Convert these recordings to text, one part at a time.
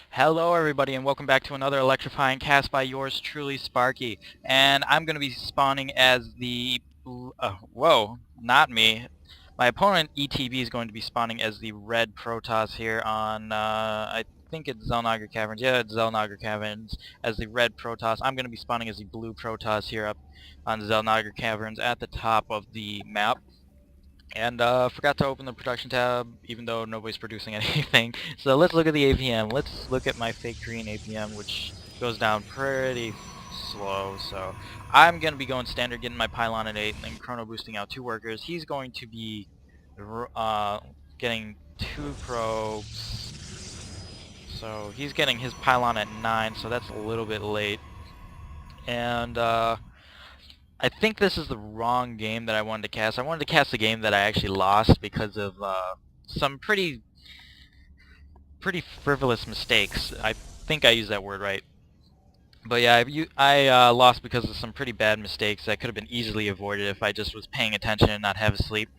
Hello everybody and welcome back to another electrifying cast by yours truly, Sparky. And I'm going to be spawning as the... whoa, not me. My opponent, ETB, is going to be spawning as the red Protoss here on, I think it's Zelnaga Caverns. Yeah, it's Zelnaga Caverns as the red Protoss. I'm going to be spawning as the blue Protoss here up on Zelnaga Caverns at the top of the map. And forgot to open the production tab, even though nobody's producing anything. So let's look at the APM. Let's look at my fake green APM, which goes down pretty slow. So I'm going to be going standard, getting my pylon at 8, and then chrono boosting out 2 workers. He's going to be getting 2 probes. So he's getting his pylon at 9, so that's a little bit late. And I think this is the wrong game that I wanted to cast. I wanted to cast a game that I actually lost because of some pretty frivolous mistakes. I think I used that word right. But yeah, I lost because of some pretty bad mistakes that could have been easily avoided if I just was paying attention and not have asleep.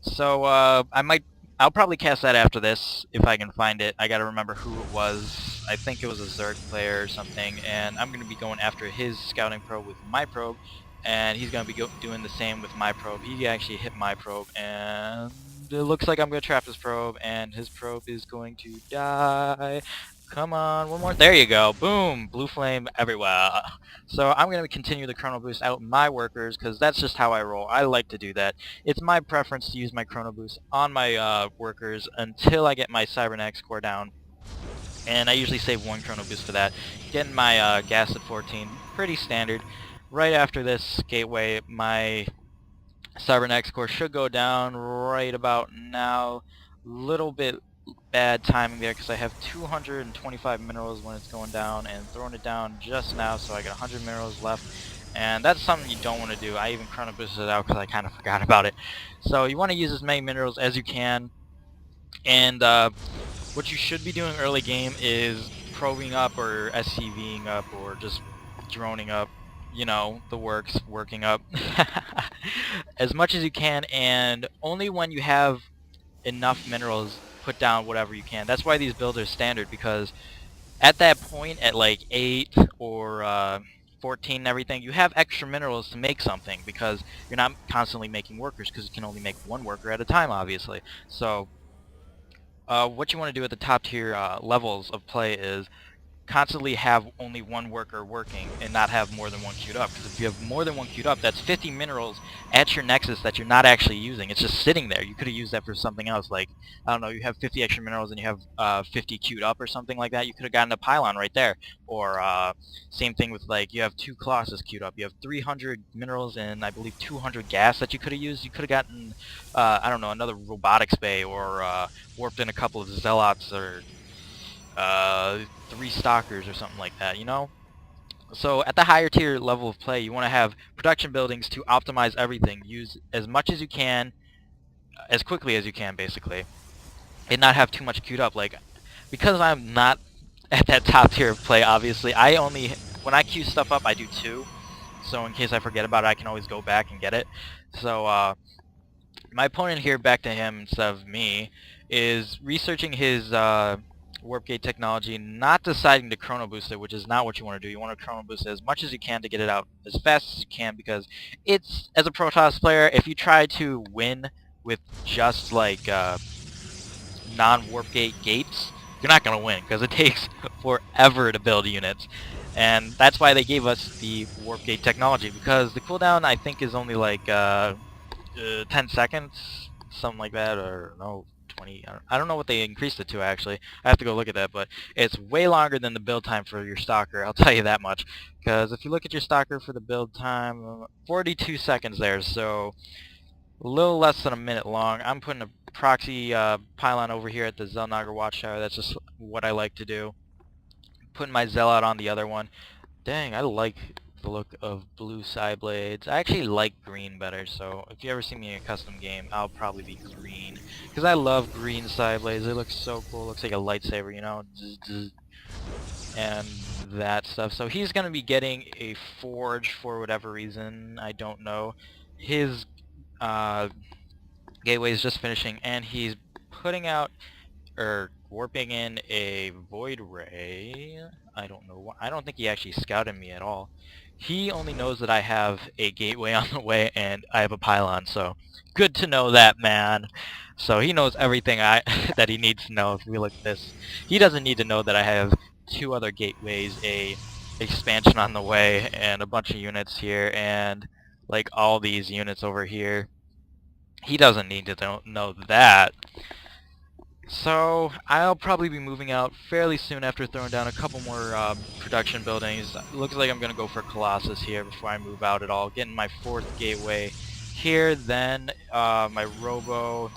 So I'll probably cast that after this if I can find it. I gotta remember who it was. I think it was a Zerg player or something, and I'm gonna be going after his scouting probe with my probe, and he's gonna be doing the same with my probe. He actually hit my probe, and it looks like I'm gonna trap his probe, and his probe is going to die. Come on, one more. There you go. Boom! Blue flame everywhere. So I'm going to continue the chrono boost out my workers because that's just how I roll. I like to do that. It's my preference to use my chrono boost on my workers until I get my cybernetics core down. And I usually save 1 chrono boost for that. Getting my gas at 14, pretty standard. Right after this gateway, my cybernetics core should go down right about now. Little bit bad timing there because I have 225 minerals when it's going down and throwing it down just now, so I got 100 minerals left. And that's something you don't want to do. I even chrono boosted it out because I kind of forgot about it. So you want to use as many minerals as you can. And what you should be doing early game is probing up or SCVing up or just droning up, you know, the works, working up as much as you can, and only when you have enough minerals put down whatever you can. That's why these builds are standard, because at that point, at like 8 or 14 and everything, you have extra minerals to make something because you're not constantly making workers because you can only make 1 worker at a time, obviously. So what you want to do at the top tier levels of play is constantly have only 1 worker working and not have more than 1 queued up, because if you have more than 1 queued up, that's 50 minerals at your nexus that you're not actually using. It's just sitting there. You could have used that for something else, like, I don't know, you have 50 extra minerals and you have 50 queued up or something like that. You could have gotten a pylon right there. Or same thing with, like, you have 2 Colossus queued up. You have 300 minerals and I believe 200 gas that you could have used. You could have gotten, I don't know, another robotics bay, or warped in a couple of zealots, or 3 stalkers or something like that, you know? So at the higher tier level of play, you want to have production buildings to optimize everything. Use as much as you can, as quickly as you can, basically, and not have too much queued up. Like, because I'm not at that top tier of play, obviously, I only, when I queue stuff up, I do 2. So in case I forget about it, I can always go back and get it. So my opponent here, back to him instead of me, is researching his warp gate technology, not deciding to chrono boost it, which is not what you want to do. You want to chrono boost it as much as you can to get it out as fast as you can, because it's, as a Protoss player, if you try to win with just like non-warp gate gates, you're not going to win, because it takes forever to build units. And that's why they gave us the warp gate technology, because the cooldown, I think, is only like 10 seconds, something like that, or no, 20. I don't know what they increased it to, actually. I have to go look at that, but it's way longer than the build time for your Stalker, I'll tell you that much. Because if you look at your Stalker for the build time, 42 seconds there, so a little less than a minute long. I'm putting a proxy pylon over here at the Zelnaga Watchtower. That's just what I like to do. Putting my Zealot on the other one. Dang, I like the look of blue side blades. I actually like green better, so if you ever see me in a custom game, I'll probably be green. Because I love green side blades. They look so cool. Looks like a lightsaber, you know? Zzz, zzz, and that stuff. So he's going to be getting a forge for whatever reason. I don't know. His gateway is just finishing, and he's putting out, or warping in a void ray. I don't know. I don't think he actually scouted me at all. He only knows that I have a gateway on the way and I have a pylon, so good to know that, man. So he knows everything that he needs to know. If we look at this, he doesn't need to know that I have 2 other gateways, a expansion on the way, and a bunch of units here, and like all these units over here. He doesn't need to know that. So I'll probably be moving out fairly soon after throwing down a couple more production buildings. Looks like I'm going to go for Colossus here before I move out at all. Getting my 4th gateway here, then my Robo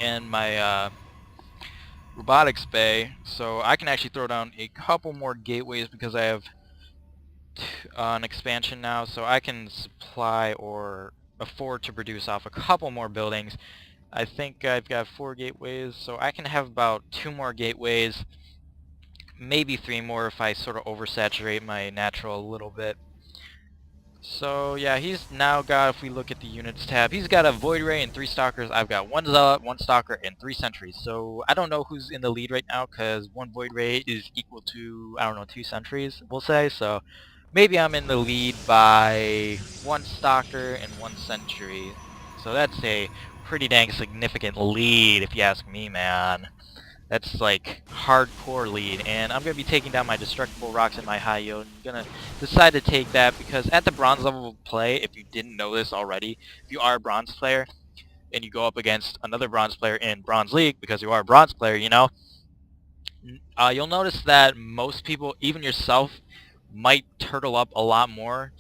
and my Robotics Bay. So I can actually throw down a couple more gateways because I have an expansion now. So I can supply or afford to produce off a couple more buildings. I think I've got 4 gateways, so I can have about 2 more gateways, maybe 3 more if I sort of oversaturate my natural a little bit. So yeah, he's now got, if we look at the units tab, he's got a Void Ray and 3 Stalkers. I've got 1 Zealot, 1 Stalker, and 3 Sentries. So I don't know who's in the lead right now, because 1 Void Ray is equal to, I don't know, 2 Sentries, we'll say. So maybe I'm in the lead by 1 Stalker and 1 Sentry. So that's a pretty dang significant lead, if you ask me, man. That's like hardcore lead, and I'm going to be taking down my destructible rocks and my high yield. I'm going to decide to take that because at the bronze level of play, if you didn't know this already, if you are a bronze player and you go up against another bronze player in bronze league because you are a bronze player, you know, you'll notice that most people, even yourself, might turtle up a lot more.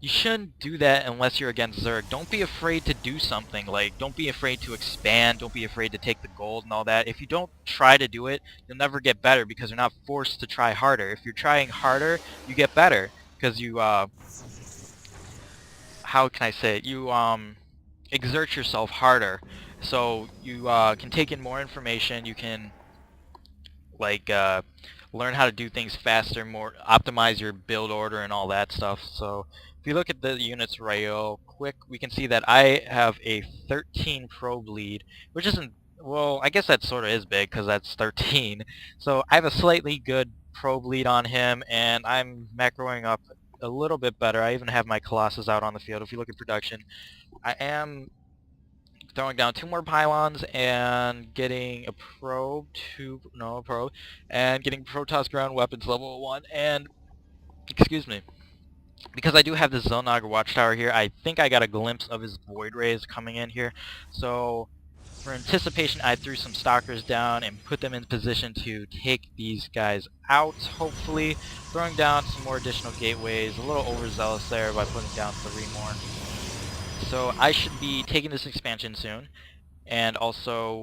You shouldn't do that unless you're against Zerg. Don't be afraid to do something. Like, don't be afraid to expand. Don't be afraid to take the gold and all that. If you don't try to do it, you'll never get better because you're not forced to try harder. If you're trying harder, you get better because you, how can I say it? You, exert yourself harder. So you, can take in more information. You can, like, learn how to do things faster, more optimize your build order and all that stuff. So if you look at the units real quick, we can see that I have a 13 probe lead, which isn't, well, I guess that sort of is big because that's 13. So I have a slightly good probe lead on him, and I'm macroing up a little bit better. I even have my Colossus out on the field. If you look at production, I am throwing down 2 more pylons and getting a probe, and getting Protoss ground weapons level 1, and, excuse me, because I do have this Zelnaga watchtower here, I think I got a glimpse of his Void Rays coming in here, so for anticipation I threw some Stalkers down and put them in position to take these guys out, hopefully, throwing down some more additional gateways, a little overzealous there by putting down 3 more. So I should be taking this expansion soon, and also,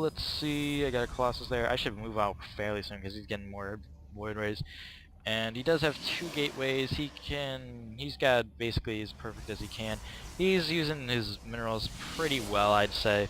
let's see, I got a Colossus there. I should move out fairly soon because he's getting more Void Rays. And he does have 2 gateways. He's got basically as perfect as he can. He's using his minerals pretty well, I'd say.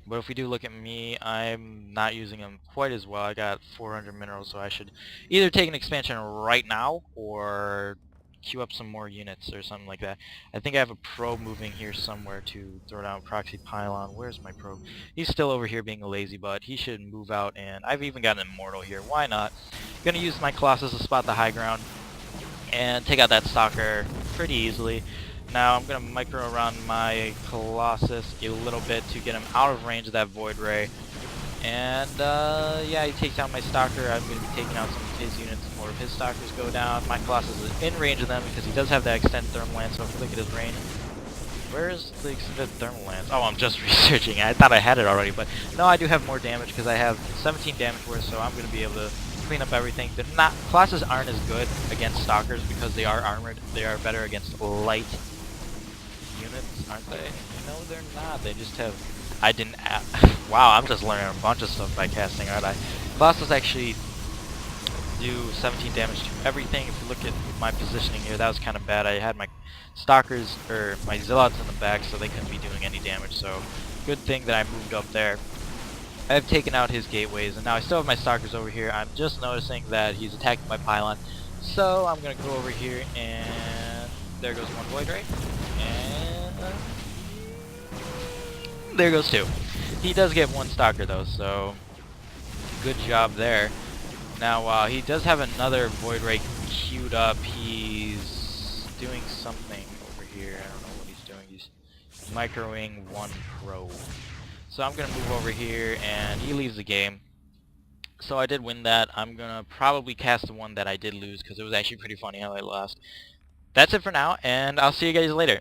But if we do look at me, I'm not using them quite as well. I got 400 minerals, so I should either take an expansion right now or queue up some more units or something like that. I think I have a probe moving here somewhere to throw down proxy pylon. Where's my probe? He's still over here being a lazy butt. He should move out, and I've even got an immortal here. Why not? Gonna use my Colossus to spot the high ground and take out that Stalker pretty easily. Now I'm gonna micro around my Colossus a little bit to get him out of range of that Void Ray. And yeah, he takes out my Stalker. I'm going to be taking out some of his units. More of his Stalkers go down. My Colossus is in range of them because he does have that extended thermal lance. So if you look at his range, where's the extended thermal lance? Oh, I'm just researching. I thought I had it already, but no, I do have more damage because I have 17 damage worth. So I'm going to be able to clean up everything. Colossus aren't as good against Stalkers because they are armored. They are better against light units, aren't they? No, they're not. They just have. Wow, I'm just learning a bunch of stuff by casting, aren't I? Colossus actually do 17 damage to everything. If you look at my positioning here, that was kind of bad. I had my Stalkers, or my Zealots in the back, so they couldn't be doing any damage, so good thing that I moved up there. I've taken out his gateways, and now I still have my Stalkers over here. I'm just noticing that he's attacking my pylon, so I'm going to go over here, and there goes 1 Void Ray. And There goes 2. He does get 1 Stalker though, so good job there. Now, he does have another Void Ray queued up. He's doing something over here. I don't know what he's doing. He's microing 1 Pro. So I'm going to move over here, and he leaves the game. So I did win that. I'm going to probably cast the one that I did lose, because it was actually pretty funny how I lost. That's it for now, and I'll see you guys later.